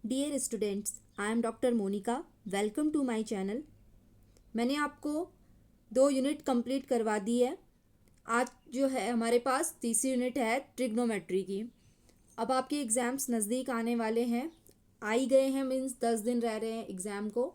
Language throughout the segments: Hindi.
Dear students, I am doctor Monika. Welcome to my channel. मैंने आपको 2 यूनिट कंप्लीट करवा दी है। आज जो है हमारे पास तीसरी यूनिट है ट्रिग्नोमेट्री की। अब आपके एग्ज़ाम्स नज़दीक आने वाले हैं, आ ही गए हैं, मीन्स 10 दिन रह रहे हैं एग्ज़ाम को।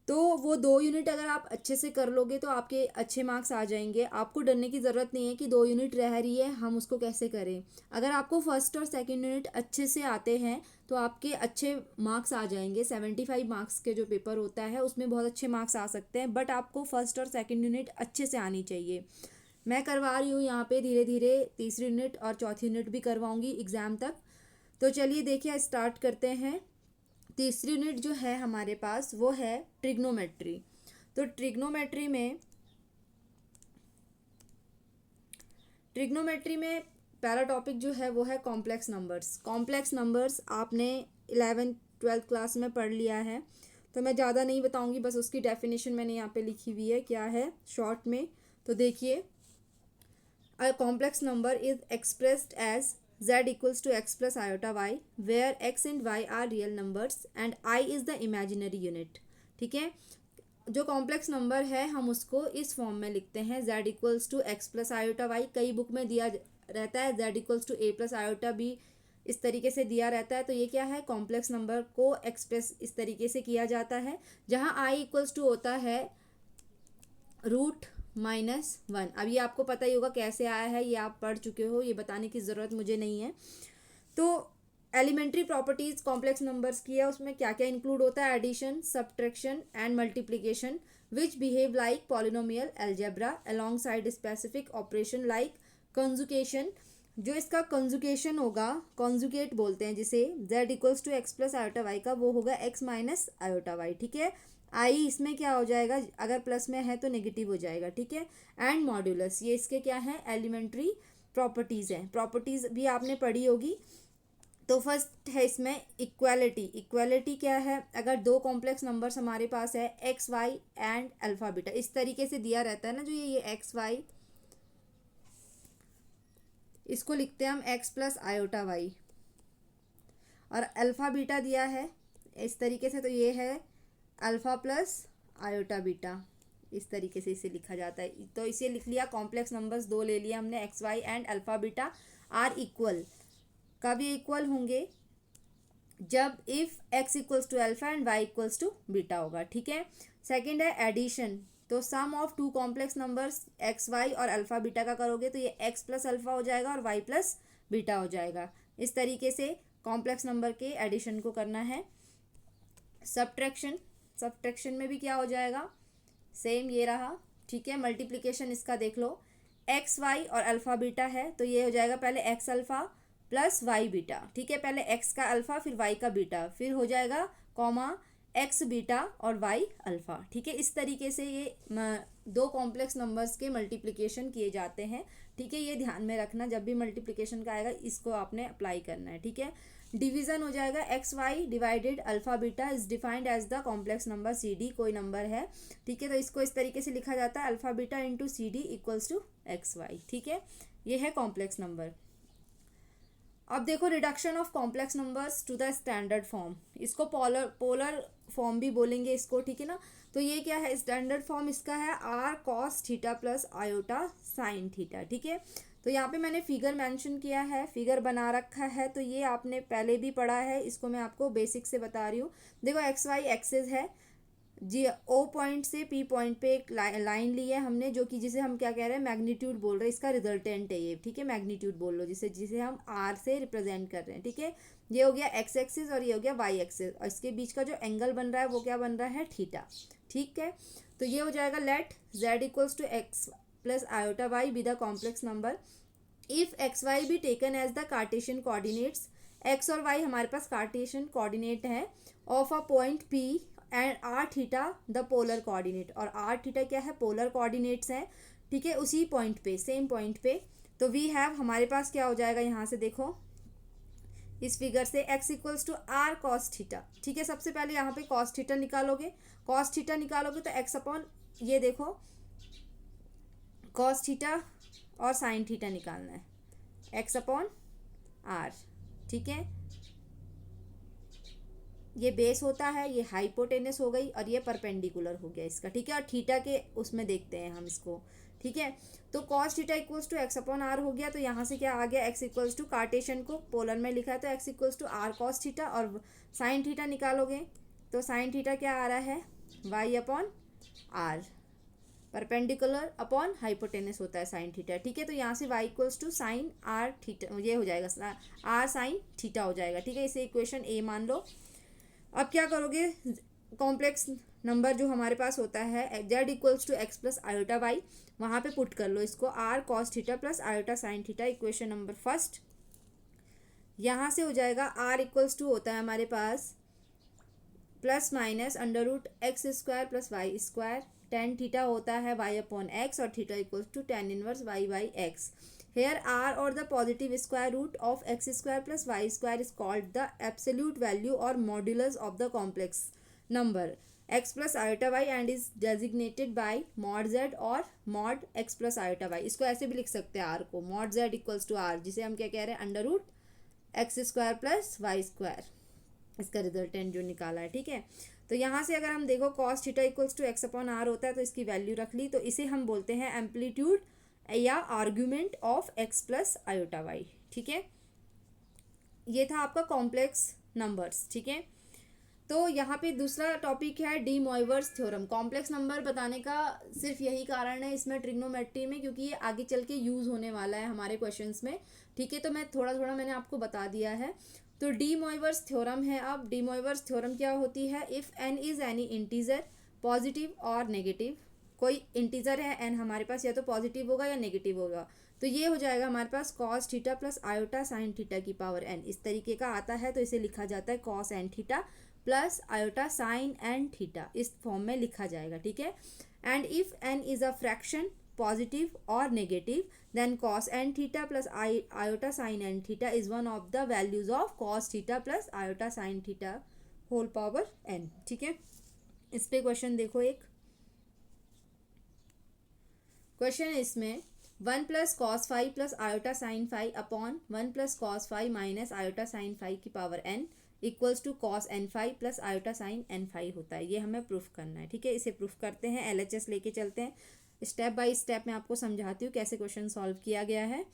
तो वो 2 यूनिट अगर आप अच्छे से कर लोगे तो आपके अच्छे मार्क्स आ जाएंगे। आपको डरने की ज़रूरत नहीं है कि 2 यूनिट रह रही है, हम उसको कैसे करें। अगर आपको फर्स्ट और सेकंड यूनिट अच्छे से आते हैं तो आपके अच्छे मार्क्स आ जाएंगे। 75 मार्क्स के जो पेपर होता है उसमें बहुत अच्छे मार्क्स आ सकते हैं, बट आपको फर्स्ट और सेकंड यूनिट अच्छे से आनी चाहिए। मैं करवा रही हूँ यहाँ पे धीरे धीरे तीसरी यूनिट और चौथी यूनिट भी करवाऊँगी एग्ज़ाम तक। तो चलिए देखिए स्टार्ट करते हैं। तीसरी यूनिट जो है हमारे पास वो है ट्रिग्नोमेट्री। तो ट्रिग्नोमेट्री में पहला टॉपिक जो है वो है कॉम्प्लेक्स नंबर्स। कॉम्प्लेक्स नंबर्स आपने 11th-12th क्लास में पढ़ लिया है, तो मैं ज़्यादा नहीं बताऊंगी, बस उसकी डेफिनेशन मैंने यहाँ पे लिखी हुई है क्या है शॉर्ट में। तो देखिए, a complex number is expressed as z equals to x plus iota y, where x and y are real numbers and I is the imaginary unit। ठीक है, जो कॉम्प्लेक्स नंबर है हम उसको इस फॉर्म में लिखते हैं z equals to x plus iota y. कई बुक में दिया रहता है z equals to a plus iota b, इस तरीके से दिया रहता है। तो ये क्या है, कॉम्प्लेक्स नंबर को एक्सप्रेस इस तरीके से किया जाता है, जहाँ i इक्वल्स टू होता है √-1। अब ये आपको पता ही होगा कैसे आया है, ये आप पढ़ चुके हो, ये बताने की ज़रूरत मुझे नहीं है। तो एलिमेंट्री प्रॉपर्टीज़ कॉम्प्लेक्स नंबर्स की है, उसमें क्या क्या इंक्लूड होता है, addition, subtraction and multiplication which behave like polynomial algebra along side specific operation like conjugation. जो इसका कंजुकेशन होगा, कॉन्जुगेट बोलते हैं जिसे, z equals to x plus iota y का, वो होगा x माइनस आयोटा वाई। ठीक है, आई इसमें क्या हो जाएगा, अगर प्लस में है तो नेगेटिव हो जाएगा। ठीक है, एंड मॉड्यूलस, ये इसके क्या है, एलिमेंट्री प्रॉपर्टीज़ हैं। प्रॉपर्टीज़ भी आपने पढ़ी होगी। तो फर्स्ट है इसमें इक्वालिटी। इक्वालिटी क्या है, अगर दो कॉम्प्लेक्स नंबर्स हमारे पास है x y and alpha beta, इस तरीके से दिया रहता है ना, जो ये एक्स वाई, इसको लिखते हैं हम एक्स प्लस आयोटा वाई, और अल्फा बीटा दिया है इस तरीके से, तो ये है अल्फा प्लस आयोटा बीटा, इस तरीके से इसे लिखा जाता है। तो इसे लिख लिया, कॉम्प्लेक्स नंबर्स दो ले लिया हमने, x y and alpha beta are equal. कब ये इक्वल होंगे, जब if x equals to alpha and y equals to beta होगा। ठीक है, सेकंड है एडिशन। तो sum of two complex numbers x y और अल्फा बीटा का करोगे तो ये x प्लस अल्फा हो जाएगा और y प्लस बीटा हो जाएगा। इस तरीके से कॉम्प्लेक्स नंबर के एडिशन को करना है। सब्ट्रैक्शन, सब्ट्रैक्शन में भी क्या हो जाएगा, सेम ये रहा। ठीक है, मल्टीप्लिकेशन इसका देख लो, एक्स वाई और अल्फा बीटा है तो ये हो जाएगा पहले x alpha plus y beta. ठीक है, पहले एक्स का अल्फा फिर वाई का बीटा, फिर हो जाएगा कॉमा एक्स बीटा और वाई अल्फा। ठीक है, इस तरीके से ये दो कॉम्प्लेक्स नंबर्स के मल्टीप्लिकेशन किए जाते हैं। ठीक है, ये ध्यान में रखना, जब भी मल्टीप्लिकेशन का आएगा इसको आपने अप्लाई करना है। ठीक है, डिवीजन हो जाएगा x y divided alpha beta is defined as the complex number c d, कोई नंबर है। ठीक है, तो इसको इस तरीके से लिखा जाता है, alpha beta into c d equals to x y. ठीक है, ये है कॉम्प्लेक्स नंबर। अब देखो, reduction of complex numbers to the standard form, इसको पोलर फॉर्म भी बोलेंगे इसको। ठीक है ना, तो ये क्या है, स्टैंडर्ड फॉर्म इसका है r cos theta plus iota sine theta. ठीक है, तो यहाँ पे मैंने फिगर मेंशन किया है, फिगर बना रखा है, तो ये आपने पहले भी पढ़ा है, इसको मैं आपको बेसिक से बता रही हूँ। देखो, एक्स वाई एक्सेस है जी, ओ पॉइंट से पी पॉइंट पे एक लाइन ली है हमने, जो कि जिसे हम क्या कह रहे हैं, मैग्नीट्यूड बोल रहे हैं, इसका रिजल्टेंट है ये। ठीक है, मैग्नीट्यूड बोल लो जिसे जिसे हम आर से रिप्रेजेंट कर रहे हैं। ठीक है, ये हो गया एक्स एक्सिस और ये हो गया वाई एक्सिस, और इसके बीच का जो एंगल बन रहा है वो क्या बन रहा है, थीटा। ठीक है, तो ये हो जाएगा, let z equals to x plus iota y be the complex number if x y be taken as the Cartesian coordinates. X और वाई हमारे पास कार्टेशियन कोऑर्डिनेट है of a point P and r theta the polar coordinate, और आर थीटा क्या है, पोलर कोऑर्डिनेट्स हैं। ठीक है, उसी पॉइंट पे, सेम पॉइंट पे। तो वी हैव, हमारे पास क्या हो जाएगा, यहाँ से देखो इस फिगर से, x equals to r cos theta. ठीक है, सबसे पहले यहाँ पे कॉस थीटा निकालोगे, कॉस थीटा निकालोगे तो x अपॉन, ये देखो कॉस थीटा और साइन थीटा निकालना है, x अपॉन आर। ठीक है, ये बेस होता है, ये हाइपोटेनस हो गई और ये परपेंडिकुलर हो गया इसका, ठीक है। और थीटा के उसमें देखते हैं हम इसको, ठीक है। तो cos theta equals to x upon r हो गया। तो यहाँ से क्या आ गया, एक्स इक्वल्स टू कार्टेशियन को पोलर में लिखा है तो x equals to r cos theta, और साइन थीटा निकालोगे तो साइन थीटा क्या आ रहा है, y upon r, perpendicular upon hypotenuse होता है साइन थीटा, ठीक है। तो यहाँ से y equals to sine r theta, ये हो जाएगा आर साइन थीटा हो जाएगा, ठीक है। इसे इक्वेशन ए मान लो। अब क्या करोगे, कॉम्प्लेक्स नंबर जो हमारे पास होता है z equals to x plus iota y, वहाँ पे पुट कर लो इसको, r cos theta plus iota sine theta, equation number first. यहाँ से हो जाएगा आर इक्वल्स टू होता है हमारे पास plus minus under root x square plus y square, tan theta होता है वाई अपॉन एक्स और theta equals to tan inverse y by x. Here r or the positive square root of x square plus y square is called the absolute value or modulus of the complex number x plus iota y and is designated by mod z or mod x plus iota Y. इसको ऐसे भी लिख सकते हैं आर को, mod z equals to r, जिसे हम क्या कह रहे हैं, under root x square plus y square, इसका रिजल्टेंट जो निकाला है, ठीक है। तो यहाँ से अगर हम देखो cos theta equals to x upon r होता है तो इसकी वैल्यू रख ली, तो इसे हम बोलते हैं एम्पलीट्यूड या argument of x plus iota y, ठीक है। ये था आपका कॉम्प्लेक्स नंबर्स, ठीक है। तो यहाँ पे दूसरा टॉपिक है D Moivre's theorem. Complex number बताने का सिर्फ यही कारण है इसमें ट्रिग्नोमेट्री में, क्योंकि ये आगे चल के यूज़ होने वाला है हमारे क्वेश्चंस में, ठीक है। तो मैं थोड़ा थोड़ा मैंने आपको बता दिया है। तो डी मोइवर्स थ्योरम है। अब डी मोइवर्स थ्योरम क्या होती है, if n is any integer positive और नेगेटिव, कोई इंटीजर है एन हमारे पास, या तो पॉजिटिव होगा या नेगेटिव होगा, तो ये हो जाएगा हमारे पास cos theta plus iota sine theta की पावर एन, इस तरीके का आता है। तो इसे लिखा जाता है cos n theta plus iota sine n theta, इस फॉर्म में लिखा जाएगा, ठीक है। And if n is a fraction positive और negative then cos n theta plus iota sine n theta is one of the values of cos theta plus iota sine theta whole power n, ठीक है। इस पे क्वेश्चन देखो, एक क्वेश्चन है इसमें, one plus cos five plus iota sine five upon one plus cos five minus iota sine five की power n equals to cos n five plus iota sine n five होता है। ये हमें प्रूफ करना है, ठीक है। इसे प्रूफ करते हैं, एलएचएस लेके चलते हैं, स्टेप बाय स्टेप मैं आपको समझाती हूँ कैसे क्वेश्चन सॉल्व किया गया है।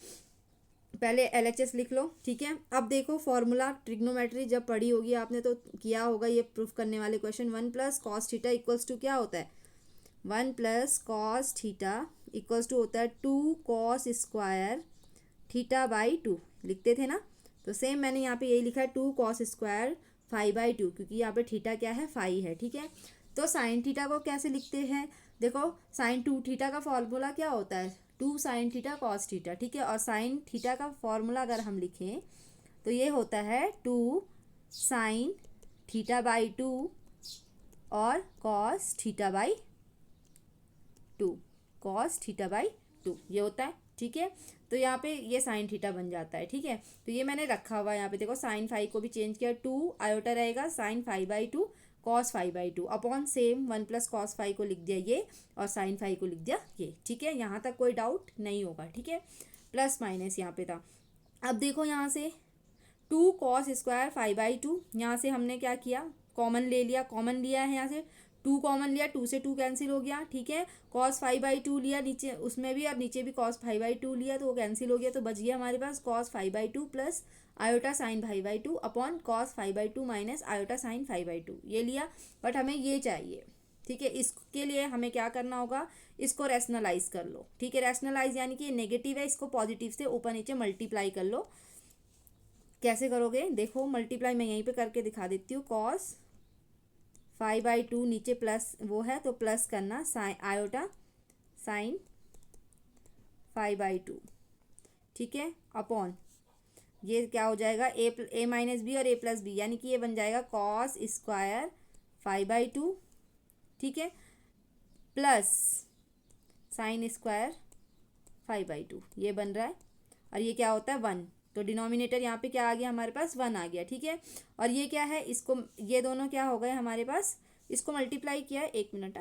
पहले एलएचएस लिख लो, ठीक है। अब देखो फॉर्मूला, ट्रिग्नोमेट्री जब पढ़ी होगी आपने तो किया होगा ये प्रूफ करने वाले question. One plus cos theta equals to क्या होता है, one plus cos theta equals to होता है two cos square theta by two, लिखते थे ना। तो सेम मैंने यहाँ पे यही लिखा है two cos square five by two, क्योंकि यहाँ पे थीटा क्या है, फाइव है, ठीक है। तो साइन थीटा को कैसे लिखते हैं, देखो साइन टू थीटा का फॉर्मूला क्या होता है, two sine theta cos theta, ठीक है। और साइन थीटा का फॉर्मूला अगर हम लिखें तो ये होता है two sine theta by two और cos theta by two, cos theta by two ये होता है, ठीक है। तो यहाँ पे ये साइन थीटा बन जाता है, ठीक है। तो ये मैंने रखा हुआ है यहाँ पे, देखो साइन फाइव को भी चेंज किया, टू आयोटा रहेगा sine five by two cos five by two upon same one plus cos five को लिख दिया ये और साइन फाइव को लिख दिया ये, ठीक है। यहाँ तक कोई डाउट नहीं होगा, ठीक है। प्लस माइनस यहाँ पे था। अब देखो यहाँ से two cos square five by two, यहाँ से हमने क्या किया, कॉमन ले लिया, कॉमन लिया है यहाँ से टू कॉमन लिया, टू से टू कैंसिल हो गया, ठीक है। कॉस फाइव बाई टू लिया नीचे उसमें भी और नीचे भी कॉस फाइव बाई टू लिया तो वो कैंसिल हो गया, तो बच गया हमारे पास cos five by two plus iota sine five by two upon cos five by two minus iota sine five by two, ये लिया। बट हमें ये चाहिए, ठीक है। इसके लिए हमें क्या करना होगा, इसको रैशनलाइज कर लो, ठीक है। रैशनलाइज यानी कि नेगेटिव है, इसको पॉजिटिव से ऊपर नीचे मल्टीप्लाई कर लो। कैसे करोगे, देखो मल्टीप्लाई मैं यहीं पे करके दिखा देती हूँ, कॉस फाइव बाई टू नीचे प्लस वो है तो प्लस करना sine iota sine five by two, ठीक है, अपॉन ये क्या हो जाएगा ए माइनस बी और ए प्लस बी, यानी कि ये बन जाएगा cos square five by two, ठीक है, plus sine square five by two, ये बन रहा है। और ये क्या होता है, वन, तो डिनोमिनेटर यहाँ पे क्या आ गया हमारे पास, वन आ गया, ठीक है। और ये क्या है, इसको ये दोनों क्या हो गए हमारे पास, इसको मल्टीप्लाई किया है, एक मिनट,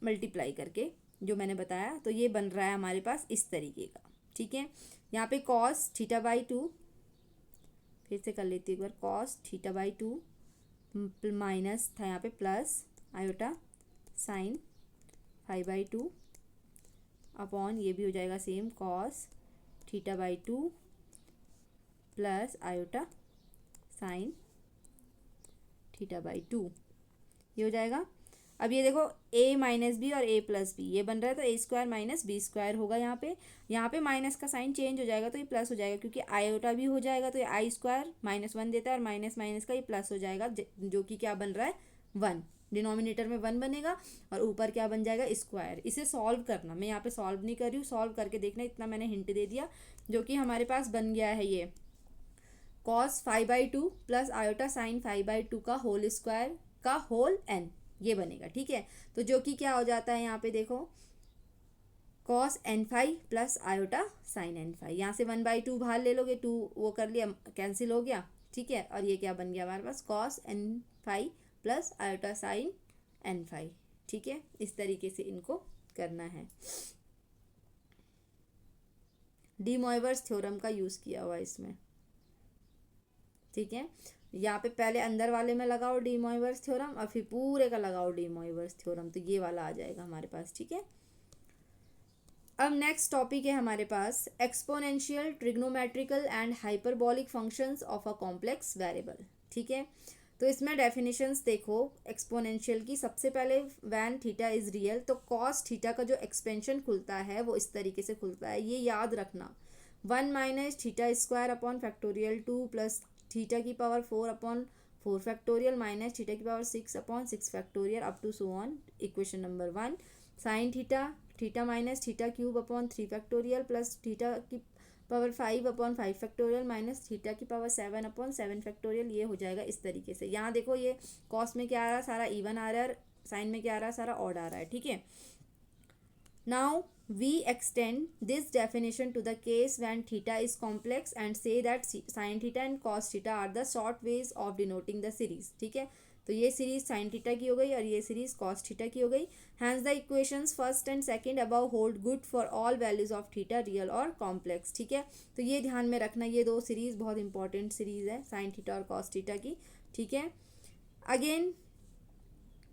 मल्टीप्लाई करके जो मैंने बताया तो ये बन रहा है हमारे पास इस तरीके का, ठीक है। यहाँ पे कॉस थीटा बाई टू, फिर से कर लेती हूँ एक बार, cos theta by two minus था यहाँ पे plus iota sine five by two upon ये भी हो जाएगा same cos theta by two plus iota sine theta by two, ये हो जाएगा। अब ये देखो a माइनस बी और a प्लस बी ये बन रहा है, तो a square minus b square होगा। यहाँ पे माइनस का साइन चेंज हो जाएगा तो ये प्लस हो जाएगा, क्योंकि आयोटा भी हो जाएगा तो ये आई स्क्वायर माइनस वन देता है और माइनस माइनस का ये प्लस हो जाएगा, जो कि क्या बन रहा है 1। डिनोमिनेटर में 1 बनेगा और ऊपर क्या बन जाएगा स्क्वायर। इसे सॉल्व करना, मैं यहाँ पे सॉल्व नहीं कर रही हूँ, सॉल्व करके देखना, इतना मैंने हिंट दे दिया। जो कि हमारे पास बन गया है ये कॉस 5/2 प्लस आयोटा साइन 5/2 का होल स्क्वायर का होल n, ये बनेगा। ठीक है, तो जो कि क्या हो जाता है यहाँ पे देखो cos n5 plus iota sine n5, यहाँ से 1/2 बाहर ले लोगे, 2 वो कर लिया कैंसिल हो गया। ठीक है, और ये क्या बन गया हमारे पास cos n5 plus iota sine n5। ठीक है, इस तरीके से इनको करना है। डी मॉइवर्स थ्योरम का यूज़ किया हुआ इसमें। ठीक है, यहाँ पे पहले अंदर वाले में लगाओ डी मॉइवर्स थ्योरम और फिर पूरे का लगाओ डी मॉइवर्स थ्योरम, तो ये वाला आ जाएगा हमारे पास। ठीक है, अब नेक्स्ट टॉपिक है हमारे पास exponential trigonometrical and hyperbolic functions of a complex variable. ठीक है, तो इसमें डेफिनेशंस देखो एक्सपोनेंशियल की। सबसे पहले व्हेन थीटा इज रियल, तो कॉस थीटा का जो एक्सपेंशन खुलता है वो इस तरीके से खुलता है, ये याद रखना, 1 minus theta square upon factorial 2 plus theta की power 4 upon 4 factorial minus theta की power 6 upon 6 factorial up to so on. Equation number 1 sine theta minus theta cube upon 3 factorial plus theta की power 5 upon 5 factorial minus theta की पावर 7 अपॉन 7 फैक्टोरियल, ये हो जाएगा इस तरीके से। यहाँ देखो ये कॉस में क्या आ रहा है, सारा इवन आ रहा है, साइन में क्या आ रहा है, सारा ऑड आ रहा है। ठीक है, now we extend this definition to the case when theta is complex and say that sin theta and cos theta are the short ways of denoting the series। ठीक है, तो ये सीरीज sin theta की हो गई और ये सीरीज cos theta की हो गई। hence the equations first and second above hold good for all values of theta real और complex। ठीक है, तो ये ध्यान में रखना, ये दो सीरीज बहुत इंपॉर्टेंट सीरीज है sin theta और cos theta की। ठीक है, again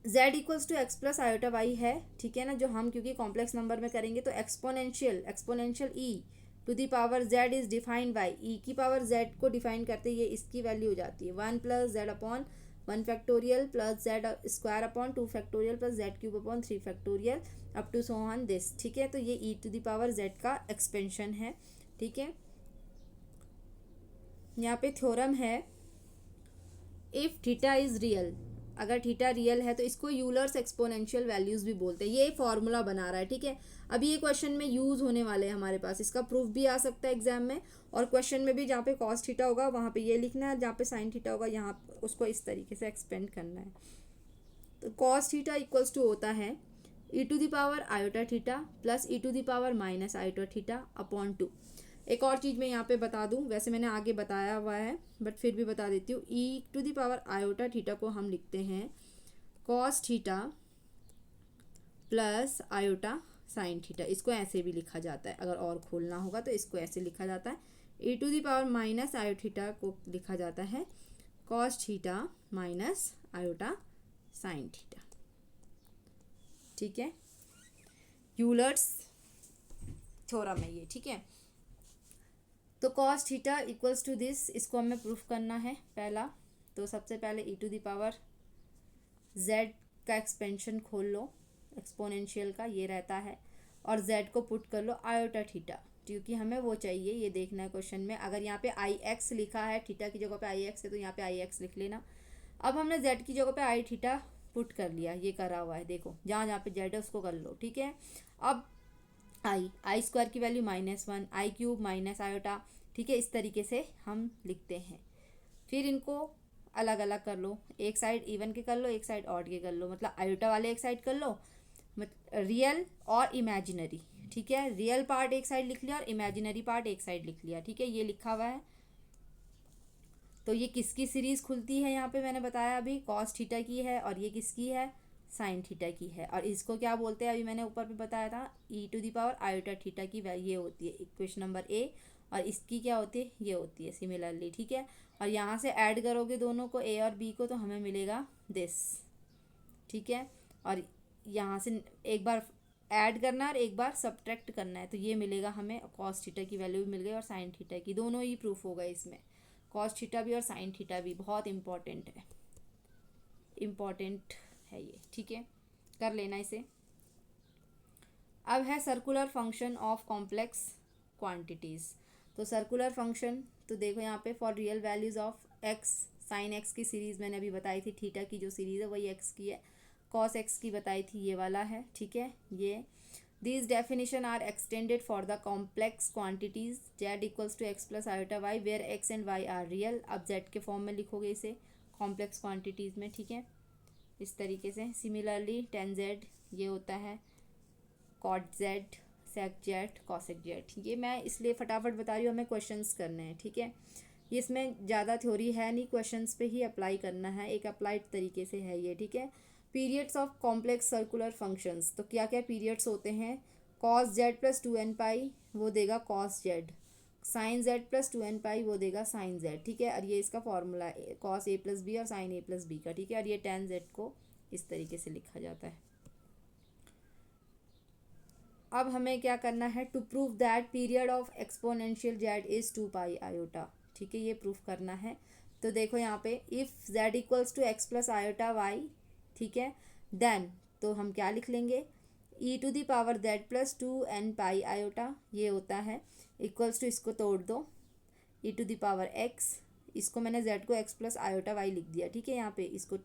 z equals to x plus iota y है। ठीक है ना, जो हम क्योंकि कॉम्प्लेक्स नंबर में करेंगे तो exponential e to the power z is defined by e की पावर z को डिफाइन करते ये इसकी वैल्यू हो जाती है 1 plus z upon 1 factorial plus z square upon 2 factorial plus z cube upon 3 factorial up to so on this. ठीक है, तो ये e to the power z का एक्सपेंशन है। ठीक है, यहाँ पे थ्योरम है इफ थीटा इज रियल, अगर थीटा रियल है तो इसको यूलर्स एक्सपोनेंशियल वैल्यूज भी बोलते हैं। ये फॉर्मूला बना रहा है। ठीक है, अभी ये क्वेश्चन में यूज होने वाले हैं हमारे पास, इसका प्रूफ भी आ सकता है एग्जाम में, और क्वेश्चन में भी जहाँ पे कॉस थीटा होगा वहाँ पे ये लिखना है, जहाँ पे साइन थीटा होगा यहाँ उसको इस तरीके से एक्सपेंड करना है। तो कॉस थीटा इक्वल्स टू होता है e to the power iota theta plus e to the power minus iota theta upon 2। एक और चीज़ मैं यहाँ पे बता दूँ, वैसे मैंने आगे बताया हुआ है बट फिर भी बता देती हूँ। E to the power iota theta को हम लिखते हैं cos theta plus iota sine theta, इसको ऐसे भी लिखा जाता है, अगर और खोलना होगा तो इसको ऐसे लिखा जाता है। E to the power minus iota theta को लिखा जाता है cos theta minus iota sine theta. ठीक है, यूलर्स थ्योरम है ये। ठीक है, तो cos theta equals to this, इसको हमें प्रूफ करना है। पहला तो सबसे पहले e to the power z का एक्सपेंशन खोल लो, एक्सपोनेंशियल का ये रहता है, और z को पुट कर लो आयोटा थीटा, क्योंकि हमें वो चाहिए, ये देखना है क्वेश्चन में। अगर यहाँ पे आई एक्स लिखा है, थीटा की जगह पे आई एक्स है तो यहाँ पे आई एक्स लिख लेना। अब हमने z की जगह पे आई थीटा पुट कर लिया, ये करा हुआ है, देखो जहाँ जहाँ पे z है उसको कर लो। ठीक है, अब आई स्क्वायर की वैल्यू -1, आई क्यूब माइनस आयोटा। ठीक है, इस तरीके से हम लिखते हैं। फिर इनको अलग अलग कर लो, एक साइड इवन के कर लो, एक साइड ऑड के कर लो, मतलब आयोटा वाले एक साइड कर लो, रियल और इमेजिनरी। ठीक है, रियल पार्ट एक साइड लिख लिया और इमेजिनरी पार्ट एक साइड लिख लिया। ठीक है, ये लिखा हुआ है। तो ये किसकी सीरीज खुलती है, यहाँ पे मैंने बताया अभी कॉस थीटा की है, और ये किसकी है साइन थीटा की है। और इसको क्या बोलते हैं, अभी मैंने ऊपर पे बताया था, e to the power iota theta की ये होती है इक्वेशन नंबर ए, और इसकी क्या होती है, ये होती है सिमिलरली, ठीक है। और यहाँ से ऐड करोगे दोनों को, ए और बी को, तो हमें मिलेगा दिस, ठीक है। और यहाँ से एक बार ऐड करना है और एक बार सब्ट्रैक्ट करना है, तो ये मिलेगा हमें, कॉस थीटा की वैल्यू भी मिल गई और साइन थीटा की, दोनों ही प्रूफ हो गए इसमें, कॉस थीटा भी और साइन थीटा भी। बहुत इम्पॉर्टेंट है, इम्पॉर्टेंट है ये, ठीक है, कर लेना इसे। अब है circular function of complex quantities. तो सर्कुलर फंक्शन, तो देखो यहाँ पे for real values of x, sine x की सीरीज़ मैंने अभी बताई थी, थीटा की जो सीरीज़ है वही एक्स की है, कॉस एक्स की बताई थी, ये वाला है, ठीक है। ये These definition are extended for the complex quantities z equals to x plus iota y where x and y are real। अब z के फॉर्म में लिखोगे इसे कॉम्प्लेक्स क्वांटिटीज़ में, ठीक है, इस तरीके से। सिमिलरली tan z ये होता है cot z, sec z, cosec z। ये मैं इसलिए फटाफट बता रही हूँ, हमें क्वेश्चंस करने हैं, ठीक है। ये इसमें ज़्यादा थ्योरी है नहीं, क्वेश्चंस पे ही अप्लाई करना है, एक अप्लाइड तरीके से है ये, ठीक है। Periods of complex circular functions, तो क्या क्या पीरियड्स होते हैं, cos z plus two n pi वो देगा cos z, sine z plus two n pi वो देगा साइन जेड, ठीक है। और ये इसका फॉर्मूला है कॉस ए प्लस बी और साइन ए प्लस बी का, ठीक है। और ये टेन जेड को इस तरीके से लिखा जाता है। अब हमें क्या करना है, to prove that period of exponential z is two pi iota, ठीक है, ये प्रूफ करना है। तो देखो यहाँ पे if z equals to x plus iota y, ठीक है, देन तो हम क्या लिख लेंगे, e to the power z plus two n pi iota, ये होता है इक्वल्स टू, इसको तोड़ दो, e to the power x, इसको मैंने जेड को एक्स प्लस आयोटा वाई लिख दिया, ठीक है। यहाँ पे इसको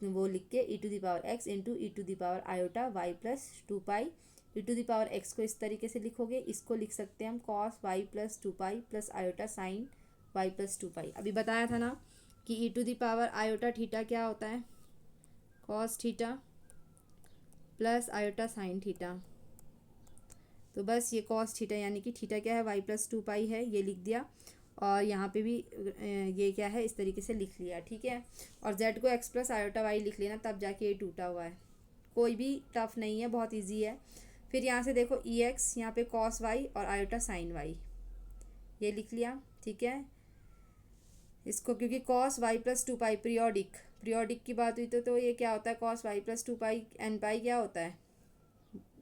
वो लिख के e to the power x into e to the power iota y plus two pi, e to the power x को इस तरीके से लिखोगे, इसको लिख सकते हैं हम cos y plus two pi plus iota sine y plus two pi. अभी बताया था ना कि e to the power iota theta क्या होता है, cos theta plus iota sine theta. तो बस ये कॉस थीटा यानी कि थीटा क्या है, वाई प्लस टू पाई है, ये लिख दिया। और यहाँ पे भी ये क्या है, इस तरीके से लिख लिया, ठीक है। और जेड को एक्स प्लस आयोटा वाई लिख लेना, तब जाके ये टूटा हुआ है, कोई भी टफ नहीं है, बहुत ईजी है। फिर यहाँ से देखो ई एक्स, यहाँ पे कॉस वाई और आयोटा साइन वाई, ये लिख लिया, ठीक है। इसको क्योंकि cos y plus two pi periodic की बात हुई, तो ये क्या होता है, cos y plus two pi n pi क्या होता है,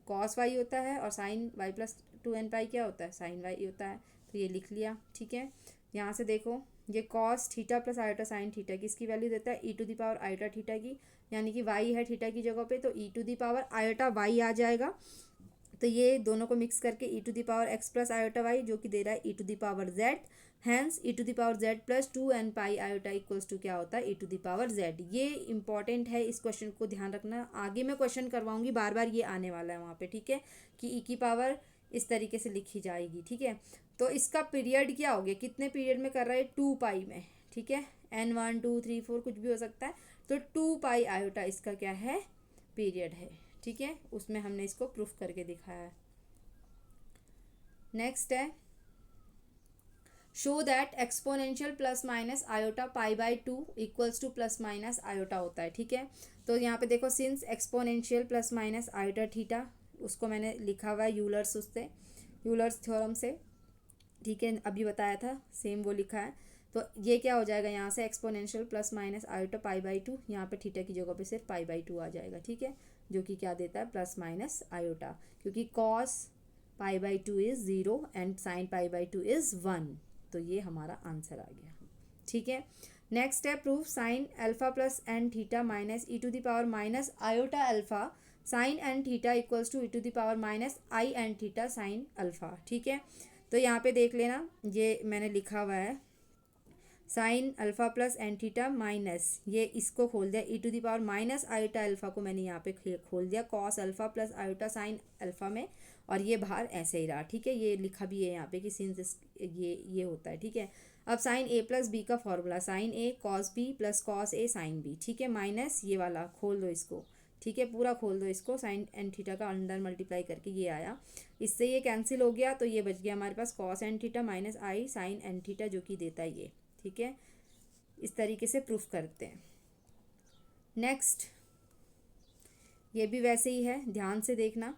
कॉस वाई होता है, और sine y plus two n pi क्या होता है, साइन वाई होता है, तो ये लिख लिया, ठीक है। यहाँ से देखो ये cos theta plus iota sine theta की, इसकी वैल्यू देता है e to the power iota theta की, यानी कि वाई है थीटा की जगह पे, तो e to the power iota y आ जाएगा। तो ये दोनों को मिक्स करके e to the power x plus iota y, जो कि दे रहा है e to the power z, hence e to the power z plus two n pi iota equals to क्या होता है, e to the power z. ये इंपॉर्टेंट है, इस क्वेश्चन को ध्यान रखना, आगे मैं क्वेश्चन करवाऊंगी, बार बार ये आने वाला है वहाँ पे, ठीक है, कि ई की पावर इस तरीके से लिखी जाएगी, ठीक है। तो इसका पीरियड क्या हो गया, कितने पीरियड में कर रहा है, टू पाई में, ठीक है, n one two three four कुछ भी हो सकता है, तो टू पाई आयोटा इसका क्या है, पीरियड है, ठीक है। उसमें हमने इसको प्रूफ करके दिखाया है। नेक्स्ट है show that exponential plus minus iota pi by two equals two plus minus iota होता है, ठीक है। तो यहाँ पे देखो since exponential plus minus iota theta, उसको मैंने लिखा हुआ है यूलर्स, उससे यूलर्स थ्योरम से, ठीक है, अभी बताया था, सेम वो लिखा है। तो ये क्या हो जाएगा, यहाँ से exponential plus minus iota pi by two, यहाँ पे थीटा की जगह पे सिर्फ पाई बाई टू आ जाएगा, ठीक है, जो कि क्या देता है, प्लस माइनस आयोटा, क्योंकि cos pi by two is zero and sine pi by two is one, तो ये हमारा आंसर आ गया, ठीक है। नेक्स्ट है proof sine alpha plus n theta minus e to the power minus iota alpha sine n theta equals to e to the power minus i n theta sine alpha, ठीक है। तो यहाँ पे देख लेना, ये मैंने लिखा हुआ है sine alpha plus n theta minus, ये इसको खोल दिया, e to the power minus iota alpha को मैंने यहाँ पे खोल दिया cos alpha plus iota sine alpha में, और ये बाहर ऐसे ही रहा, ठीक है। ये लिखा भी है यहाँ पे कि सिंस ये होता है, ठीक है। अब साइन ए प्लस बी का formula, sign A cos B plus cos A sine B, ठीक है, माइनस ये वाला खोल दो इसको, ठीक है, पूरा खोल दो इसको, साइन एन थीटा का अंडर मल्टीप्लाई करके ये आया, इससे ये कैंसिल हो गया, तो ये बच गया हमारे पास कॉस एन थीटा माइनस आई साइन एन थीटा, जो कि देता है ये, ठीक है। इस तरीके से प्रूफ करते हैं। नेक्स्ट ये भी वैसे ही है, ध्यान से देखना।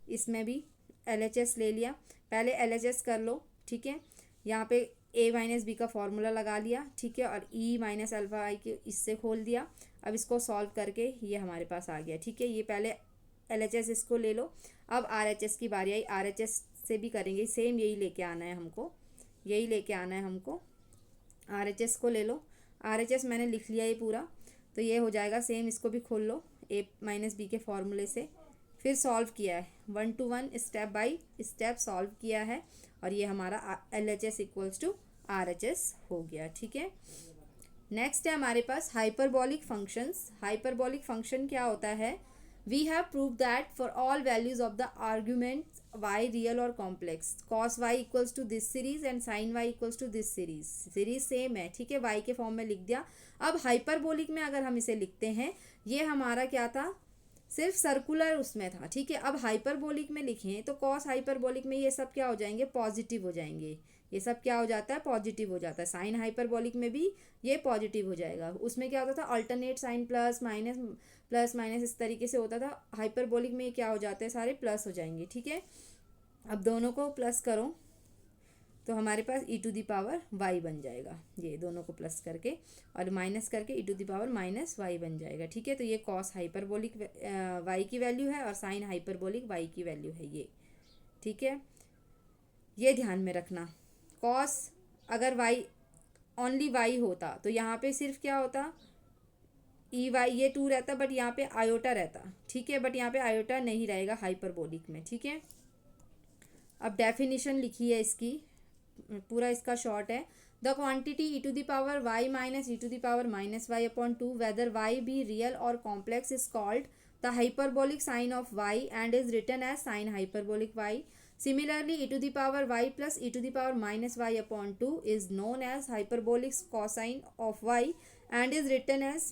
इसमें भी LHS ले लिया, पहले LHS कर लो, ठीक है। यहाँ पे a माइनस बी का फॉर्मूला लगा लिया, ठीक है, और e माइनस अल्फ़ा आई के इससे खोल दिया। अब इसको सॉल्व करके ये हमारे पास आ गया, ठीक है। ये पहले LHS इसको ले लो। अब RHS की बारी आई, RHS से भी करेंगे सेम, यही लेके आना है हमको, यही लेके आना है हमको। RHS को ले लो, RHS मैंने लिख लिया ये पूरा, तो ये हो जाएगा सेम, इसको भी खोल लो a माइनस बी के फॉर्मूले से। फिर सॉल्व किया है, 1 to 1 step by step solve किया है, और ये हमारा LHS इक्वल्स टू RHS हो गया, ठीक है। नेक्स्ट है हमारे पास हाइपरबॉलिक फंक्शंस। हाइपरबॉलिक फंक्शन क्या होता है? We have prove that for all values of the argument y real और complex, cos y equals to this series and sin y equals to this series, series same है, ठीक है, y के फॉर्म में लिख दिया। अब हाइपरबोलिक में अगर हम इसे लिखते हैं, ये हमारा क्या था, सिर्फ सर्कुलर उसमें था, ठीक है। अब हाइपरबोलिक में लिखें तो कॉस हाइपरबोलिक में ये सब क्या हो जाएंगे, पॉजिटिव हो जाएंगे। ये सब क्या हो जाता है, पॉजिटिव हो जाता है। साइन हाइपरबोलिक में भी ये पॉजिटिव हो जाएगा। उसमें क्या होता था, अल्टरनेट साइन प्लस माइनस इस तरीके से होता था। हाइपरबोलिक में क्या हो जाता है, सारे प्लस हो जाएंगे, ठीक है। अब दोनों को प्लस करो तो हमारे पास e⁻y बन जाएगा, ये दोनों को प्लस करके, और माइनस करके e⁻−y बन जाएगा, ठीक है। तो ये कॉस हाइपरबोलिक y की वैल्यू है और साइन हाइपरबोलिक y की वैल्यू है ये, ठीक है। ये ध्यान में रखना, कॉस अगर y ओनली y होता तो यहाँ पे सिर्फ क्या होता, y ये 2 रहता, बट यहाँ पे आयोटा रहता, ठीक है। बट यहाँ पे आयोटा नहीं रहेगा हाइपरबोलिक में, ठीक है। अब डेफिनेशन लिखी है इसकी, पूरा इसका शॉर्ट है। The quantity e⁻y minus e⁻−y upon 2 whether y be real और complex is called the hyperbolic sine of y and is written as sine hyperbolic y. Similarly, e⁻y plus e⁻−y upon 2 is known as hyperbolic cosine of y and is written as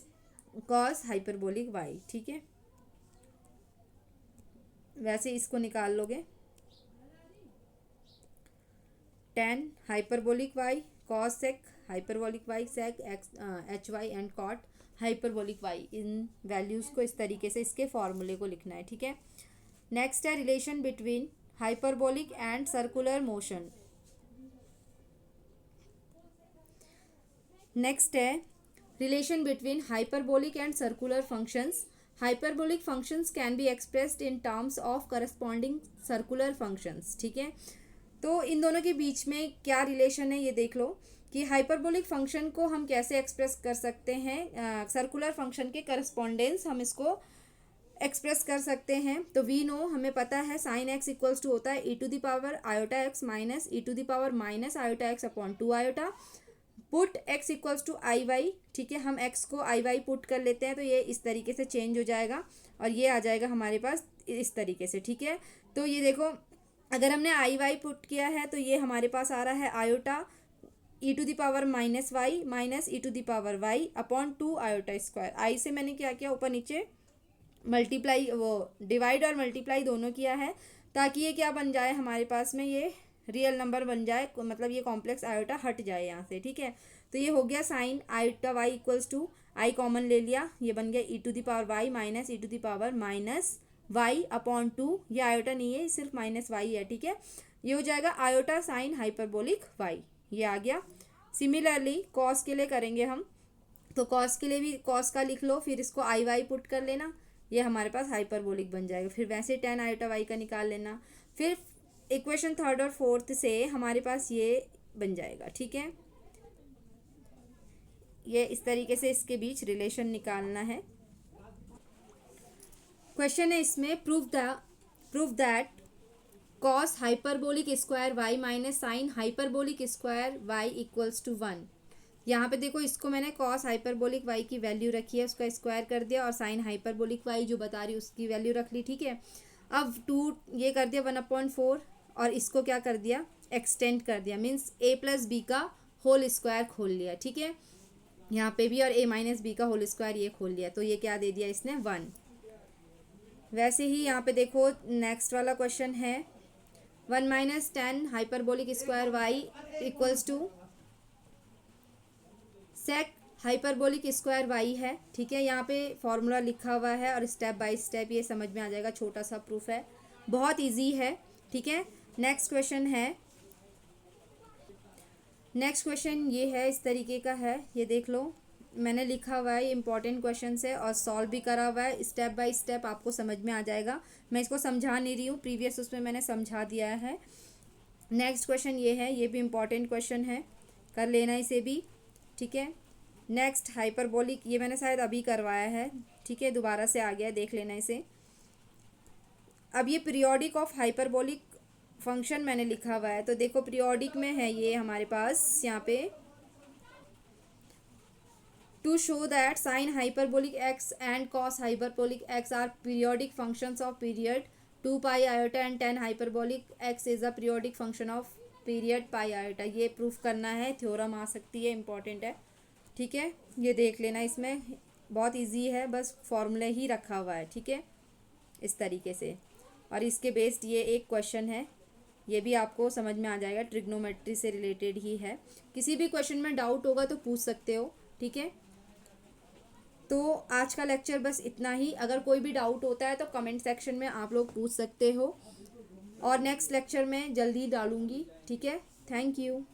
cos hyperbolic y, ठीक है। वैसे इसको निकाल लोगे, tan hyperbolic y cos sec hyperbolic y sec x hy and cot hyperbolic y, in values को इस तरीके से इसके फॉर्मूले को लिखना है, ठीक है। नेक्स्ट है relation between hyperbolic and circular motion. Next है relation between hyperbolic and circular functions. Hyperbolic functions can be expressed in terms of corresponding circular functions, ठीक है। तो इन दोनों के बीच में क्या रिलेशन है ये देख लो कि हाइपरबोलिक फंक्शन को हम कैसे एक्सप्रेस कर सकते हैं, सर्कुलर फंक्शन के करस्पॉन्डेंस हम इसको एक्सप्रेस कर सकते हैं। तो वी नो, हमें पता है साइन एक्स इक्वल्स टू होता है e⁻iota x minus e⁻−iota x upon 2 iota. Put x equals to i y, ठीक है, हम x को आई वाई पुट कर लेते हैं तो ये इस तरीके से चेंज हो जाएगा और ये आ जाएगा हमारे पास इस तरीके से, ठीक है। तो ये देखो, अगर हमने आई वाई पुट किया है तो ये हमारे पास आ रहा है iota e⁻−y minus e⁻y upon 2 iota square. I से मैंने क्या किया, ऊपर नीचे मल्टीप्लाई, वो डिवाइड और मल्टीप्लाई दोनों किया है, ताकि ये क्या बन जाए हमारे पास में, ये रियल नंबर बन जाए, मतलब ये कॉम्प्लेक्स आयोटा हट जाए यहाँ से, ठीक है। तो ये हो गया sine iota y equals to, i common ले लिया, ये बन गया e⁻y माइनस e⁻−y अपॉन 2, ये आयोटा नहीं है, सिर्फ -y है, ठीक है। ये हो जाएगा आयोटा साइन हाइपरबोलिक y, ये आ गया। सिमिलरली कॉस के लिए करेंगे हम, तो कॉस के लिए भी कॉस का लिख लो, फिर इसको आई वाई पुट कर लेना, ये हमारे पास हाइपरबोलिक बन जाएगा। फिर वैसे tan आयोटा y का निकाल लेना, फिर इक्वेशन थर्ड और फोर्थ से हमारे पास ये बन जाएगा, ठीक है। ये इस तरीके से इसके बीच रिलेशन निकालना है। क्वेश्चन है इसमें, prove that cos hyperbolic square y minus sine hyperbolic square y equals to 1। यहाँ पे देखो, इसको मैंने कॉस हाइपरबोलिक y की वैल्यू रखी है, उसका स्क्वायर कर दिया, और साइन हाइपरबोलिक y जो बता रही उसकी वैल्यू रख ली, ठीक है। अब 2 ये कर दिया 1/4, और इसको क्या कर दिया, एक्सटेंड कर दिया, मीन्स a प्लस बी का होल स्क्वायर खोल लिया, ठीक है, यहाँ पे भी, और a माइनस बी का होल स्क्वायर ये खोल लिया, तो ये क्या दे दिया इसने, 1। वैसे ही यहाँ पे देखो नेक्स्ट वाला क्वेश्चन है, 1 minus tan hyperbolic square y equals to sec hyperbolic square y है, ठीक है। यहाँ पे फॉर्मूला लिखा हुआ है और स्टेप बाय स्टेप ये समझ में आ जाएगा, छोटा सा प्रूफ है, बहुत इजी है, ठीक है। नेक्स्ट क्वेश्चन है, नेक्स्ट क्वेश्चन ये है, इस तरीके का है, ये देख लो, मैंने लिखा हुआ है, ये इंपॉर्टेंट क्वेश्चन है और सॉल्व भी करा हुआ है, स्टेप बाय स्टेप आपको समझ में आ जाएगा। मैं इसको समझा नहीं रही हूँ, प्रीवियस उसमें मैंने समझा दिया है। नेक्स्ट क्वेश्चन ये है, ये भी इंपॉर्टेंट क्वेश्चन है, कर लेना इसे भी, ठीक है। नेक्स्ट हाइपरबोलिक, ये मैंने शायद अभी करवाया है, ठीक है, दोबारा से आ गया, देख लेना इसे। अब ये पीरियोडिक ऑफ हाइपरबोलिक फंक्शन मैंने लिखा हुआ है, तो देखो पीरियोडिक में है ये हमारे पास यहाँ पे, to show that sine hyperbolic x and cos hyperbolic x are periodic functions of period 2 pi iota and tan hyperbolic x is a periodic function of period pi iota. ये प्रूफ करना है, थ्योरम आ सकती है, इंपॉर्टेंट है, ठीक है। ये देख लेना, इसमें बहुत इजी है, बस फॉर्मूले ही रखा हुआ है, ठीक है, इस तरीके से। और इसके बेस्ड ये एक क्वेश्चन है, ये भी आपको समझ में आ जाएगा, ट्रिग्नोमेट्री से रिलेटेड ही है। किसी भी क्वेश्चन में डाउट होगा तो पूछ सकते हो, ठीक है। तो आज का लेक्चर बस इतना ही, अगर कोई भी डाउट होता है तो कमेंट सेक्शन में आप लोग पूछ सकते हो, और नेक्स्ट लेक्चर में जल्दी डालूंगी, ठीक है। Thank you.